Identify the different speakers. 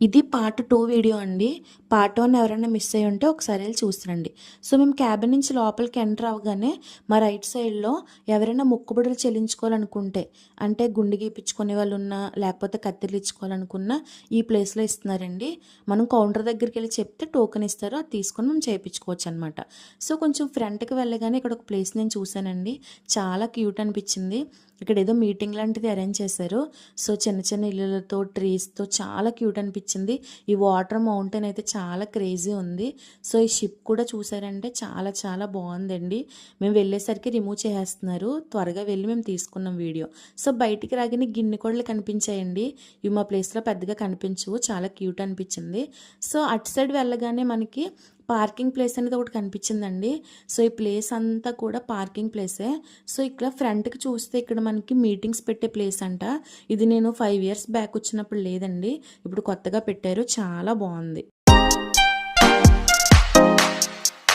Speaker 1: ఇది part 2 video అండి. Part 1 ఎవరైనా మిస్ అయ్యి ఉంటే ఒకసారి వెళ్ళి చూసిరండి. సో మేము క్యాబిన్ నుంచి లోపలికి ఎంటర్ అవ్వగానే మా రైట్ సైడ్లో ఎవరైనా మొక్కుబడులు చెల్లించుకోవాలనుకుంటే, అంటే గుండు గీపించుకునే వాళ్ళు ఉన్నా లేకపోతే కత్తిర్లు ఇచ్చుకోవాలనుకున్నా ఈ ప్లేస్లో ఇస్తున్నారండి. మనం కౌంటర్ దగ్గరికి వెళ్ళి చెప్తే టోకెన్ ఇస్తారు, అది తీసుకొని మనం చేయించుకోవచ్చు అనమాట. సో కొంచెం ఫ్రంట్కి వెళ్ళగానే ఇక్కడ ఒక ప్లేస్ నేను చూశానండి. చాలా క్యూట్ అనిపించింది. ఇక్కడ ఏదో మీటింగ్ లాంటిది అరేంజ్ చేశారు. సో చిన్న చిన్న ఇళ్ళతో ట్రీస్తో చాలా క్యూట్ అనిపించింది. ఈ వాటర్ మౌంటైన్ అయితే చాలా క్రేజీ ఉంది. సో ఈ షిప్ కూడా చూసారంటే చాలా చాలా బాగుందండి. మేము వెళ్ళేసరికి రిమూవ్ చేసేస్తున్నారు. త్వరగా వెళ్ళి మేము తీసుకున్నాం వీడియో. సో బయటికి రాగానే గిన్నె కోళ్ళు కనిపించాయండి. ఇవి మా ప్లేస్లో పెద్దగా కనిపించవు, చాలా క్యూట్ అనిపించింది. సో అటు సైడ్ వెళ్ళగానే మనకి పార్కింగ్ ప్లేస్ అనేది ఒకటి కనిపించిందండి. సో ఈ ప్లేస్ అంతా కూడా పార్కింగ్ ప్లేసే. సో ఇక్కడ ఫ్రంట్కి చూస్తే ఇక్కడ మనకి మీటింగ్స్ పెట్టే ప్లేస్ అంట. ఇది నేను 5 ఇయర్స్ బ్యాక్ వచ్చినప్పుడు లేదండి, ఇప్పుడు కొత్తగా పెట్టారు, చాలా బాగుంది.